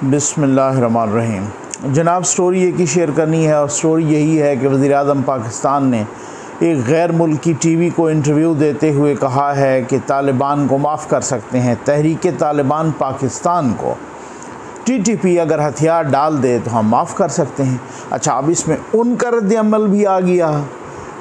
बिस्मिल्लाहिर्रहमानिर्रहीम। जनाब, स्टोरी एक ही शेयर करनी है और स्टोरी यही है कि वज़ीर-ए-आज़म पाकिस्तान ने एक गैर मुल्की टीवी को इंटरव्यू देते हुए कहा है कि तालिबान को माफ़ कर सकते हैं। तहरीक तालिबान पाकिस्तान को टीटीपी अगर हथियार डाल दे तो हम माफ़ कर सकते हैं। अच्छा, अब इसमें उनका रद्द-ए-अमल भी आ गया,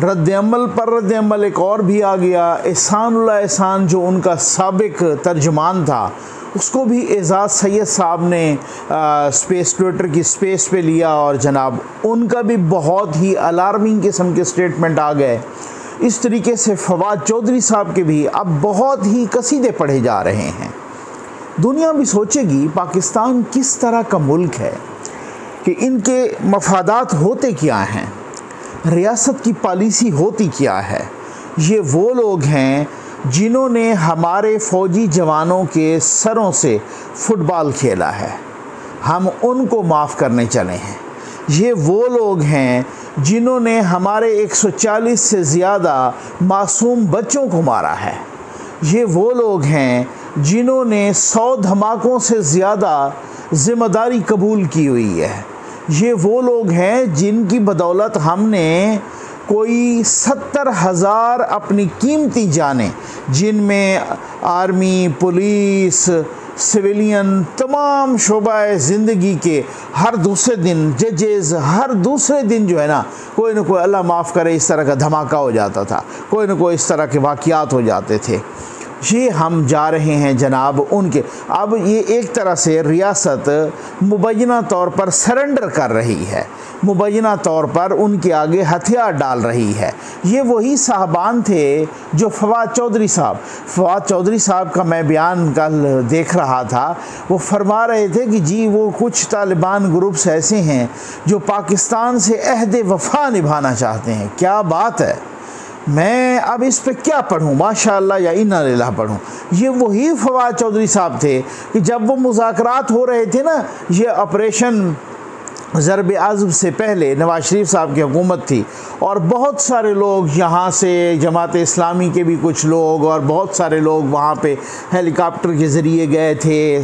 रद्द-ए-अमल पर रद्द-ए-अमल एक और भी आ गया। एहसानुल्लाह एहसान जो उनका साबिक तर्जमान था, उसको भी एजाज़ सैयद साहब ने स्पेस ट्विटर की स्पेस पे लिया और जनाब उनका भी बहुत ही अलार्मिंग किस्म के स्टेटमेंट आ गए। इस तरीके से फवाद चौधरी साहब के भी अब बहुत ही कसीदे पढ़े जा रहे हैं। दुनिया भी सोचेगी पाकिस्तान किस तरह का मुल्क है, कि इनके मफादात होते क्या हैं, रियासत की पॉलिसी होती क्या है। ये वो लोग हैं जिन्होंने हमारे फ़ौजी जवानों के सरों से फुटबॉल खेला है, हम उनको माफ़ करने चले हैं। ये वो लोग हैं जिन्होंने हमारे 140 से ज़्यादा मासूम बच्चों को मारा है। ये वो लोग हैं जिन्होंने 100 धमाकों से ज़्यादा ज़िम्मेदारी कबूल की हुई है। ये वो लोग हैं जिनकी बदौलत हमने कोई 70,000 अपनी कीमती जानें, जिनमें आर्मी, पुलिस, सिविलियन, तमाम शोबाए ज़िंदगी के हर दूसरे दिन, जजेज़ हर दूसरे दिन जो है ना कोई अल्लाह माफ़ करे इस तरह का धमाका हो जाता था, कोई न कोई इस तरह के वाक़यात हो जाते थे। ये हम जा रहे हैं जनाब उनके। अब ये एक तरह से रियासत मुबैना तौर पर सरेंडर कर रही है, मुबैना तौर पर उनके आगे हथियार डाल रही है। ये वही साहबान थे जो फवाद चौधरी साहब का मैं बयान कल देख रहा था। वो फरमा रहे थे कि जी वो कुछ तालिबान ग्रुप्स ऐसे हैं जो पाकिस्तान से अहद वफ़ा निभाना चाहते हैं। क्या बात है! मैं अब इस पे क्या पढ़ूँ, माशाअल्लाह या इन्ना लिल्लाह पढ़ूँ। ये वही फवाद चौधरी साहब थे कि जब वो मुज़ाकरात हो रहे थे ना, ये ऑपरेशन ज़रब आज़म से पहले नवाज शरीफ साहब की हुकूमत थी और बहुत सारे लोग यहाँ से जमात इस्लामी के भी कुछ लोग और बहुत सारे लोग वहाँ पे हेलीकॉप्टर के ज़रिए गए थे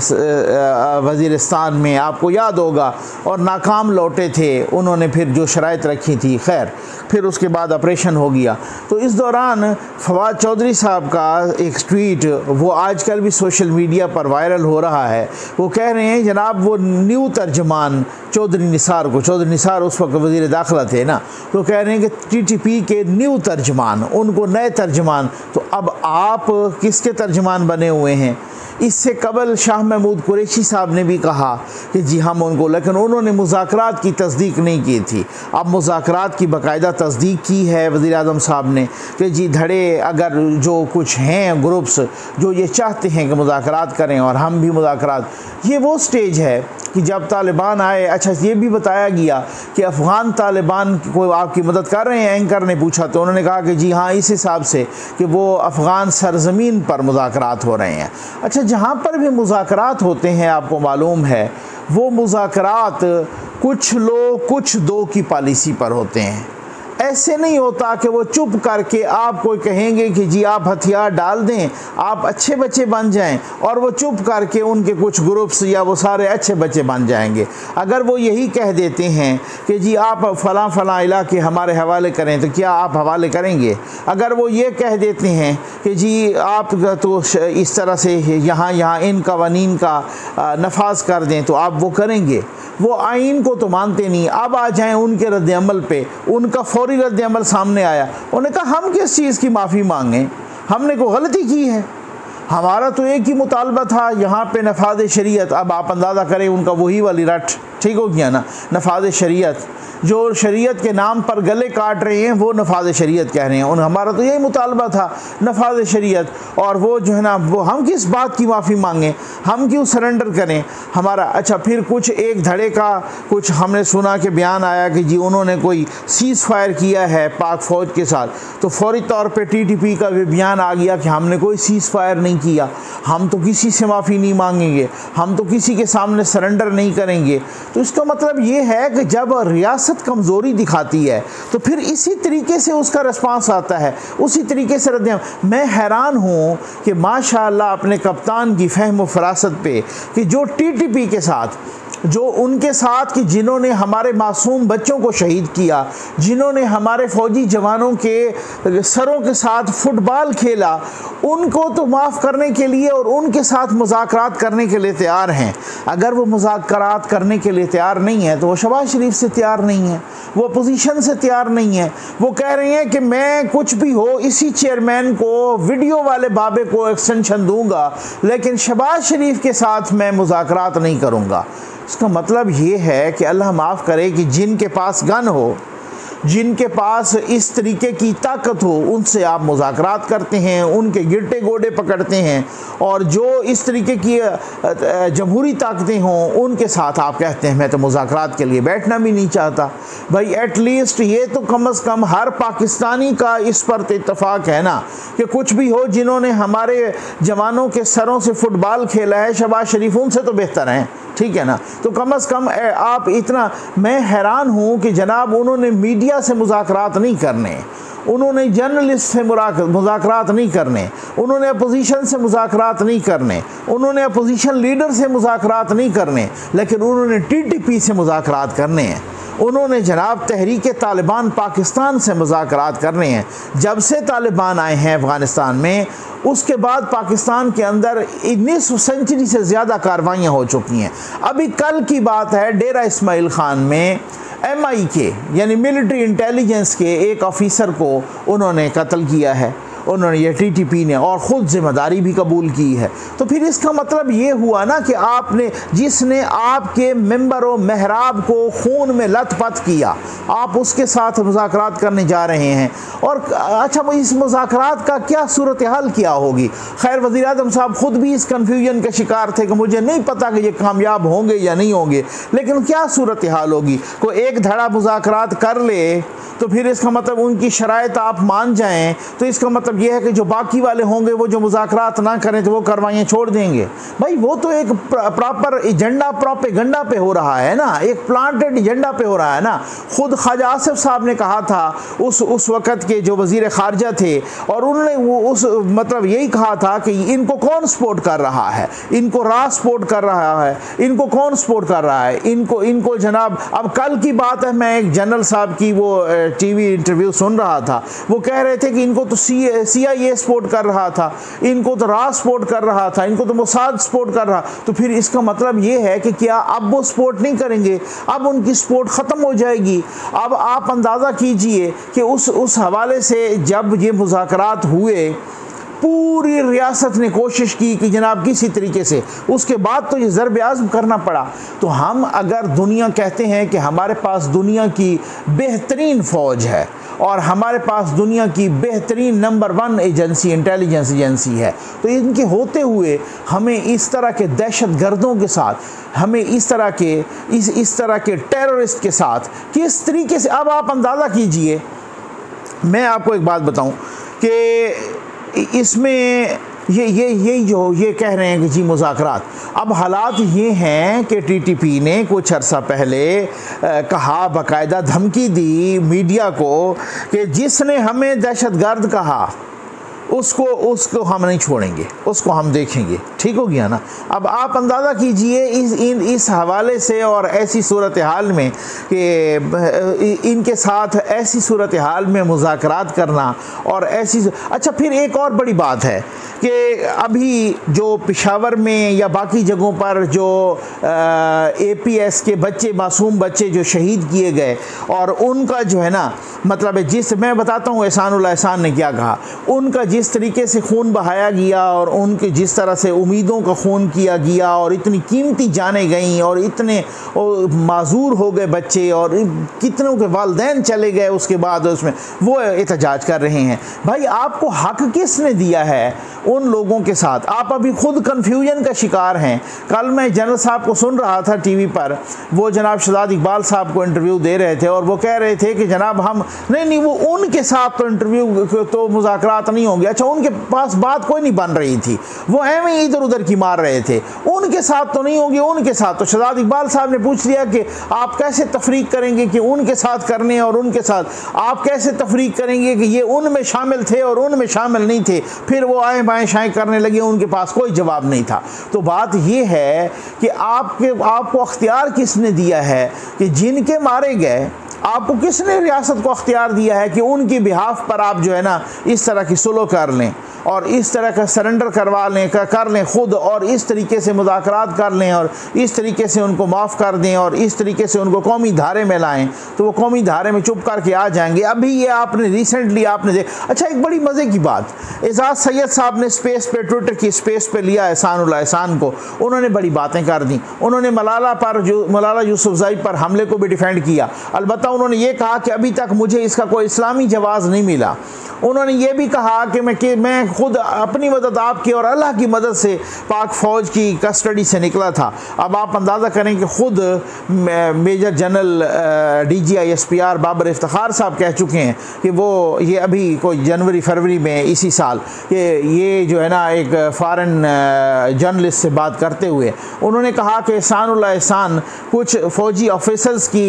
वज़ीरिस्तान में, आपको याद होगा, और नाकाम लौटे थे। उन्होंने फिर जो शराइत रखी थी, खैर फिर उसके बाद ऑपरेशन हो गया। तो इस दौरान फवाद चौधरी साहब का एक ट्वीट वो आजकल भी सोशल मीडिया पर वायरल हो रहा है। वो कह रहे हैं जनाब वो न्यू तर्जमान चौधरी निसार उस वक्त वज़ीर दाखिला थे ना, तो कह रहे हैं कि टीटीपी के न्यू तर्जमान, उनको नए तर्जमान। तो अब आप किसके तर्जमान बने हुए हैं? इससे कबल शाह महमूद कुरैशी साहब ने भी कहा कि जी हम उनको, लेकिन उन्होंने मुज़ाकरात की तस्दीक नहीं की थी। अब मुज़ाकरात की बाकायदा तस्दीक की है वज़ीर-ए-आज़म साहब ने कि जी धड़े अगर जो कुछ हैं ग्रुप्स जो ये चाहते हैं कि मुज़ाकरात करें और हम भी मुज़ाकरात, ये वो स्टेज है कि जब तालिबान आए। अच्छा, ये भी बताया गया कि अफ़गान तालिबान को आपकी मदद कर रहे हैं। एंकर ने पूछा तो उन्होंने कहा कि जी हाँ, इस हिसाब से कि वो अफ़गान सरज़मीन पर मुज़ाकरात हो रहे हैं। अच्छा, जहाँ पर भी मुज़ाकरात होते हैं आपको मालूम है वो मुज़ाकरात कुछ लोग कुछ दो की पॉलिसी पर होते हैं। ऐसे नहीं होता कि वो चुप करके आपको कहेंगे कि जी आप हथियार डाल दें, आप अच्छे बच्चे बन जाएं, और वो चुप करके उनके कुछ ग्रुप्स या वो सारे अच्छे बच्चे बन जाएंगे। अगर वो यही कह देते हैं कि जी आप फ़लाँ फ़लाँ इलाके हमारे हवाले करें, तो क्या आप हवाले करेंगे? अगर वो ये कह देते हैं कि जी आप तो इस तरह से यहाँ इन कवानीन का नफाज कर दें, तो आप वो करेंगे? वो आइन को तो मानते नहीं। अब आ जाएं उनके रद्द-ए-अमल पे, उनका फौरी रद्द-ए-अमल सामने आया। उन्होंने कहा हम किस चीज़ की माफ़ी मांगें, हमने कोई गलती की है? हमारा तो एक ही मुतालबा था यहाँ पे नफाज शरीयत। अब आप अंदाज़ा करें उनका वही वाली रट ठीक हो गया ना, नफाज शरीयत। जो शरीयत के नाम पर गले काट रहे हैं वो नफाज शरीयत कह रहे हैं। उन हमारा तो यही मुतालबा था, नफाज शरीयत। और वो जो है ना, वो हम किस बात की माफ़ी मांगें, हम क्यों सरेंडर करें हमारा? अच्छा, फिर कुछ एक धड़े का कुछ हमने सुना कि बयान आया कि जी उन्होंने कोई सीज़ फायर किया है पाक फ़ौज के साथ, तो फौरी तौर पर टीटीपी का भी बयान आ गया कि हमने कोई सीज़ फायर नहीं किया, हम तो किसी से माफ़ी नहीं मांगेंगे, हम तो किसी के सामने सरेंडर नहीं करेंगे। तो इसका मतलब ये है कि जब रियासत कमज़ोरी दिखाती है तो फिर इसी तरीके से उसका रिस्पांस आता है, उसी तरीके से रद्द। मैं हैरान हूँ कि माशाअल्लाह अपने कप्तान की फहम व फरासत पे कि जो टीटीपी के साथ, जो उनके साथ कि जिन्होंने हमारे मासूम बच्चों को शहीद किया, जिन्होंने हमारे फ़ौजी जवानों के सरों के साथ फुटबॉल खेला, उनको तो माफ़ करने के लिए और उनके साथ मुज़ाकरात करने के लिए तैयार हैं। अगर वो मुज़ाकरात करने के लिए तैयार नहीं है तो वो शहबाज शरीफ से तैयार नहीं है, वो अपोजिशन से तैयार नहीं है। वो कह रहे हैं कि मैं कुछ भी हो इसी चेयरमैन को, वीडियो वाले बाबे को एक्सटेंशन दूंगा, लेकिन शहबाज शरीफ के साथ मैं मुज़ाकरात नहीं करूँगा। इसका मतलब ये है कि अल्लाह माफ़ करे कि जिनके पास गन हो, जिनके पास इस तरीके की ताकत हो, उनसे आप मुज़ाकरात करते हैं, उनके गिरटे गोडे पकड़ते हैं, और जो इस तरीके की जमहूरी ताकतें हों उनके साथ आप कहते हैं मैं तो मुज़ाकरात के लिए बैठना भी नहीं चाहता। भाई एटलीस्ट ये तो कम से कम हर पाकिस्तानी का इस पर इत्तफाक है ना कि कुछ भी हो, जिन्होंने हमारे जवानों के सरों से फुटबॉल खेला है शहबाज शरीफ उनसे तो बेहतर हैं, ठीक है ना। तो कम से कम आप इतना, मैं हैरान हूँ कि जनाब उन्होंने मीडिया से मुज़ाकरात नहीं करने, उन्होंने जर्नलिस्ट से मुज़ाकरात नहीं करने, उन्होंने अपोजिशन से मुज़ाकरात नहीं करने, उन्होंने अपोजिशन लीडर से मुज़ाकरात नहीं करने, लेकिन उन्होंने टीटीपी से मुज़ाकरात करने हैं। उन्होंने जनाब तहरीक तालिबान पाकिस्तान से मुज़ाकरात करने हैं। जब से तालिबान आए हैं अफ़गानिस्तान में, उसके बाद पाकिस्तान के अंदर 19वीं सेंचुरी से ज़्यादा कार्रवाइयाँ हो चुकी हैं। अभी कल की बात है, डेरा इस्माइल खान में MI के यानी मिलिट्री इंटेलिजेंस के एक ऑफिसर को उन्होंने कत्ल किया है, उन्होंने ये टीटीपी ने, और ख़ुद ज़िम्मेदारी भी कबूल की है। तो फिर इसका मतलब ये हुआ ना कि आपने, जिसने आपके मेंबर व महराब को खून में लथपथ किया, आप उसके साथ मुज़ाकरात करने जा रहे हैं। और अच्छा, इस मुज़ाकरात का क्या सूरत हाल क्या होगी? खैर वज़ीर आज़म साहब ख़ुद भी इस कन्फ्यूजन के शिकार थे कि मुझे नहीं पता कि ये कामयाब होंगे या नहीं होंगे, लेकिन क्या सूरत हाल होगी? कोई एक धड़ा मुज़ाकरात कर ले तो फिर इसका मतलब उनकी शराइत आप मान जाएं, तो इसका मतलब यह है कि जो बाकी वाले होंगे वो जो मुज़ाकरात ना करें तो वो कार्रवाइयाँ छोड़ देंगे। भाई वो तो एक प्रॉपर एजेंडा, प्रोपेगेंडा पे हो रहा है ना, एक प्लांटेड एजेंडा पे हो रहा है ना। खुद ख्वाजा आसिफ साहब ने कहा था उस वक़्त के जो वज़ीर ख़ारजा थे, और उन्होंने वो उस मतलब यही कहा था कि इनको कौन सपोर्ट कर रहा है, इनको रा सपोर्ट कर रहा है, इनको कौन सपोर्ट कर रहा है, इनको जनाब। अब कल की बात है, मैं एक जनरल साहब की वो टीवी इंटरव्यू सुन रहा था, वो कह रहे थे कि इनको तो CIA सपोर्ट कर रहा था, इनको तो रा सपोर्ट कर रहा था, इनको तो मोसाद सपोर्ट कर रहा। तो फिर इसका मतलब ये है कि क्या अब वो सपोर्ट नहीं करेंगे, अब उनकी सपोर्ट ख़त्म हो जाएगी। अब आप अंदाज़ा कीजिए कि उस हवाले से जब ये मुज़ाकरात हुए, पूरी रियासत ने कोशिश की कि जनाब किसी तरीके से, उसके बाद तो ये ज़रब आज़म करना पड़ा। तो हम अगर दुनिया कहते हैं कि हमारे पास दुनिया की बेहतरीन फ़ौज है और हमारे पास दुनिया की बेहतरीन नंबर 1 एजेंसी, इंटेलिजेंस एजेंसी है, तो इनके होते हुए हमें इस तरह के दहशत गर्दों के साथ, हमें इस तरह के टेररिस्ट के साथ किस तरीके से, अब आप अंदाज़ा कीजिए। मैं आपको एक बात बताऊं कि इसमें ये कह रहे हैं कि जी मुज़ाकरात, अब हालात ये हैं कि टीटीपी ने कुछ अर्सा पहले कहा, बाकायदा धमकी दी मीडिया को कि जिसने हमें दहशतगर्द कहा उसको हम नहीं छोड़ेंगे, उसको हम देखेंगे। ठीक हो गया ना। अब आप अंदाज़ा कीजिए इस हवाले से, और ऐसी सूरत हाल में कि इनके साथ ऐसी सूरत हाल में मुज़ाकरात करना, और ऐसी। अच्छा, फिर एक और बड़ी बात है कि अभी जो पेशावर में या बाकी जगहों पर जो APS के बच्चे, मासूम बच्चे जो शहीद किए गए, और उनका जो है ना मतलब मैं बताता हूँ एहसान ने क्या कहा, उनका जिस तरीके से खून बहाया गया और उनके जिस तरह से उम्मीदों का खून किया गया, और इतनी कीमती जानें गईं, और इतने माजूर हो गए बच्चे, और कितनों के वालिदैन चले गए उसके बाद, उसमें वो एहतजाज कर रहे हैं। भाई आपको हक किसने दिया है उन लोगों के साथ? आप अभी खुद कन्फ्यूजन का शिकार हैं। कल मैं जनरल साहब को सुन रहा था टीवी पर, वो जनाब शहजाद इकबाल साहब को इंटरव्यू दे रहे थे, और वो कह रहे थे कि जनाब हम नहीं वो उनके साथ तो इंटरव्यू तो मुज़ाकरात नहीं होंगे, गया। अच्छा, उनके पास बात कोई नहीं बन रही थी, वो एवं ही इधर उधर की मार रहे थे, उनके साथ तो नहीं होगी, उनके साथ तो शहजाद इकबाल साहब ने पूछ लिया कि आप कैसे तफरीक करेंगे कि उनके साथ करने और उनके साथ, आप कैसे तफरीक करेंगे कि ये उनमें शामिल थे और उनमें शामिल नहीं थे। फिर वो आए बाएं शाएं करने लगे, उनके पास कोई जवाब नहीं था। तो बात ये है कि आपको अख्तियार किसने दिया है कि जिनके मारे गए, आपको किसने रियासत को अख्तियार दिया है कि उनकी बिहाफ पर आप जो है ना इस तरह की सुलह कर लें और इस तरह का सरेंडर करवा लें, कर लें खुद, और इस तरीके से मुज़ाकरात कर लें और इस तरीके से उनको माफ़ कर दें और इस तरीके से उनको कौमी धारे में लाएं, तो वो कौमी धारे में चुप करके आ जाएंगे। अभी ये आपने रिसेंटली आपने अच्छा, एक बड़ी मज़े की बात, एजाज़ सैयद साहब ने स्पेस पे, ट्विटर की स्पेस पे लिया एहसानुल्लाह एहसान को, उन्होंने बड़ी बातें कर दी। उन्होंने मलाला यूसुफज़ई पर हमले को भी डिफेंड किया। अलबत्ता उन्होंने ये कहा कि अभी तक मुझे इसका कोई इस्लामी जवाज़ नहीं मिला। उन्होंने ये भी कहा कि मैं खुद अपनी मदद आपकी और अल्लाह की मदद से पाक फ़ौज की कस्टडी से निकला था। अब आप अंदाज़ा करें कि खुद major general DGI-SPR Babar Iftikhar साहब कह चुके हैं कि वो ये अभी कोई जनवरी फरवरी में इसी साल कि ये जो है ना एक फ़ॉरेन जर्नलिस्ट से बात करते हुए उन्होंने कहा कि एहसानुल्लाह एहसान कुछ फ़ौजी ऑफिसर्स की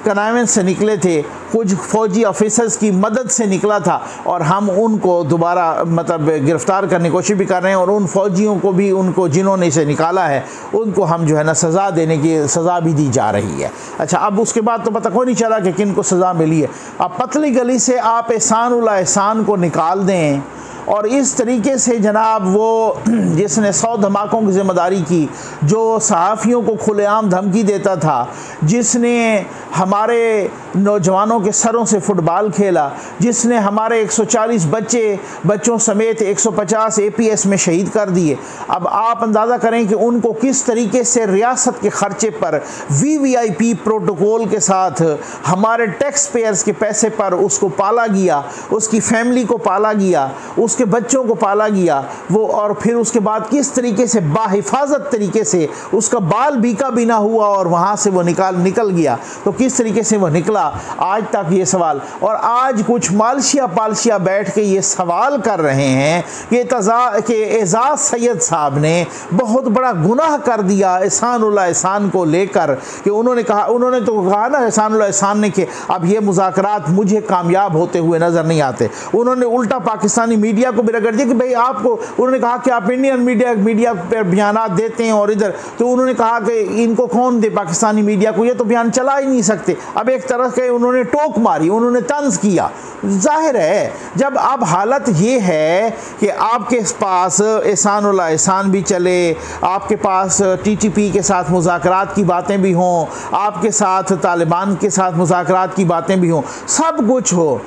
कनावेंस से निकले थे, कुछ फ़ौजी ऑफिसर्स की मदद से निकला था और हम उनको दोबारा मतलब गिरफ़्तार करने की कोशिश भी कर रहे हैं और उन फ़ौजियों को भी, उनको जिन्होंने इसे निकाला है उनको हम जो है ना सज़ा देने की सज़ा भी दी जा रही है। अच्छा, अब उसके बाद तो पता कोई नहीं चला कि किन को सज़ा मिली है। अब पतली गली से आप एहसानुल्लाह एहसान को निकाल दें और इस तरीके से जनाब वो जिसने 100 धमाकों की ज़िम्मेदारी की, जो सहाफ़ियों को खुलेआम धमकी देता था, जिसने हमारे नौजवानों के सरों से फ़ुटबॉल खेला, जिसने हमारे 140 बच्चों समेत 150 APS में शहीद कर दिए। अब आप अंदाज़ा करें कि उनको किस तरीके से रियासत के ख़र्चे पर VVIP प्रोटोकॉल के साथ हमारे टैक्स पेयर्स के पैसे पर उसको पाला गया, उसकी फैमिली को पाला गया, उसके बच्चों को पाला गया वो, और फिर उसके बाद किस तरीके से बाहिफाजत तरीके से उसका बाल बीका भी ना हुआ और वहाँ से वो निकल गया। तो किस तरीके से वो निकला, आज तक ये सवाल। और आज कुछ मालशिया पालशिया बैठ के ये सवाल कर रहे हैं कि एजाज़ सैयद साहब ने बहुत बड़ा गुनाह कर दिया एहसानुल्लाह एहसान को लेकर, कि उन्होंने तो कहा ना एहसानुल्लाह एहसान ने कि अब ये मुज़ाकरात मुझे कामयाब होते हुए नज़र नहीं आते। उन्होंने उल्टा पाकिस्तानी मीडिया को भी रगड़ दिया कि भाई आपको, उन्होंने कहा कि आप इंडियन मीडिया पर बयानात देते हैं और इधर, तो उन्होंने कहा कि इनको कौन दे पाकिस्तानी मीडिया को, ये तो बयान चला ही नहीं सकते। अब एक तरह के उन्होंने टोक मारी, उन्होंने तंज किया। जाहिर है जब अब हालत ये है कि आपके पास एहसानुल्लाह एहसान भी चले, आपके पास TTP के साथ मुज़ाकरात की बातें भी हों, आपके साथ तालिबान के साथ मुज़ाकरात की बातें भी हों, सब कुछ हो,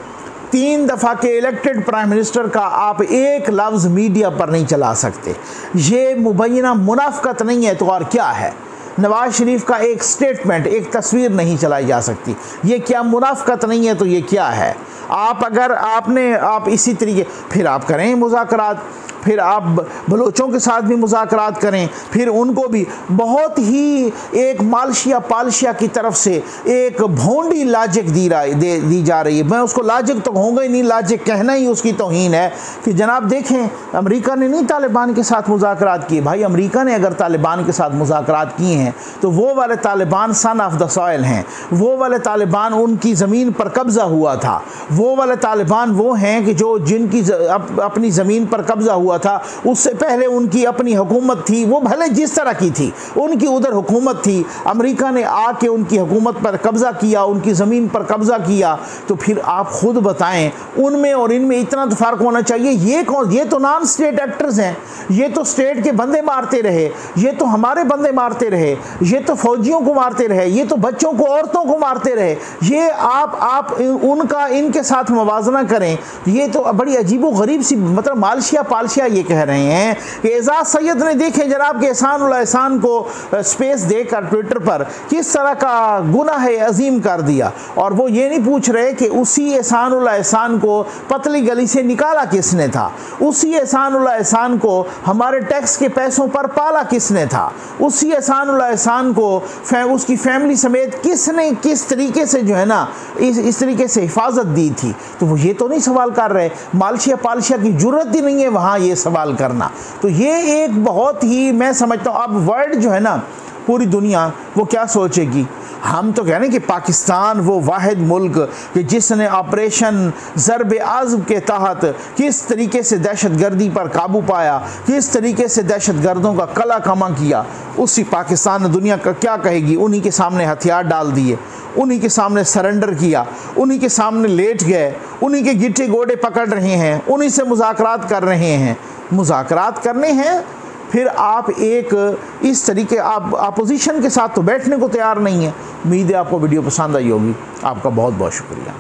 3 दफ़ा के इलेक्टेड प्राइम मिनिस्टर का आप एक लफ्ज़ मीडिया पर नहीं चला सकते। ये मुबैना मुनाफ़कत नहीं है तो और क्या है। नवाज शरीफ का एक स्टेटमेंट, एक तस्वीर नहीं चलाई जा सकती। ये क्या मुनाफ़कत नहीं है तो ये क्या है। आप इसी तरीके फिर आप करें मुज़ाकरात, फिर आप बलोचों के साथ भी मुज़ाकरात करें, फिर उनको भी बहुत ही एक मालशिया पालशिया की तरफ से एक भोंडी लाजिक दी जा रही है। मैं उसको लाजिक तो कहूँगा ही नहीं, लाजिक कहना ही उसकी तौहीन है कि जनाब देखें, अमेरिका ने नहीं तालिबान के साथ मुज़ाकरात किए। भाई अमेरिका ने अगर तालिबान के साथ मुज़ाकरात किए हैं तो वो वाले Taliban son of the soil हैं, वो वाले तालिबान उनकी ज़मीन पर कब्ज़ा हुआ था, वो वाले तालिबान वो हैं कि जिनकी अपनी ज़मीन पर कब्ज़ा हुआ था, उससे पहले उनकी अपनी हुकूमत थी, वो भले जिस तरह की थी, उनकी उधर हुकूमत थी, अमेरिका ने आके उनकी हुकूमत पर कब्ज़ा किया, उनकी ज़मीन पर कब्ज़ा किया। तो फिर आप खुद बताएं, उनमें और इनमें इतना तो फ़र्क होना चाहिए। ये तो नॉन स्टेट एक्टर्स हैं, ये तो स्टेट के बंदे मारते रहे, ये तो हमारे बंदे मारते रहे, ये तो फौजियों को मारते रहे, ये तो बच्चों को, औरतों को मारते रहे। ये आप उनका इनके साथ मुवाजना करें, ये तो बड़ी अजीबो गरीब सी मतलब मालशिया पालशिया ये कह रहे हैं कि एजाज सैयद ने देखे जनाब के एहसान उल एहसान को स्पेस देकर ट्विटर पर किस तरह का गुनाह अजीम कर दिया, और वो ये नहीं पूछ रहे कि उसी एहसान उल एहसान को पतली गली से निकाला किसने था, उसी एहसान उल एहसान को हमारे टैक्स के पैसों पर पाला किसने था, उसी एहसान उल एहसान को उसकी फैमिली समेत किसने किस तरीके से जो है ना इस तरीके से हिफाजत दी थी। तो वो ये तो नहीं सवाल कर रहे, मालशिया पालशिया की जरूरत ही नहीं है वहाँ ये सवाल करना। तो ये एक बहुत ही, मैं समझता हूँ अब वर्ल्ड जो है ना, पूरी दुनिया वो क्या सोचेगी। हम तो कह रहे हैं कि पाकिस्तान वो वाहिद मुल्क कि जिसने ऑपरेशन ज़र्ब-ए-आज़म के तहत किस तरीके से दहशतगर्दी पर काबू पाया, किस तरीके से दहशतगर्दों का कला कमा किया, उसी पाकिस्तान ने दुनिया का क्या कहेगी। उन्हीं के सामने हथियार डाल दिए, उन्हीं के सामने सरेंडर किया, उन्हीं के सामने लेट गए, उन्हीं के गिट्टे गोडे पकड़ रहे हैं, उन्हीं से मुज़ाकरात कर रहे हैं। मुज़ाकरात करने हैं फिर आप एक इस तरीके आप अपोजिशन के साथ तो बैठने को तैयार नहीं है। उम्मीद है आपको वीडियो पसंद आई होगी। आपका बहुत बहुत शुक्रिया।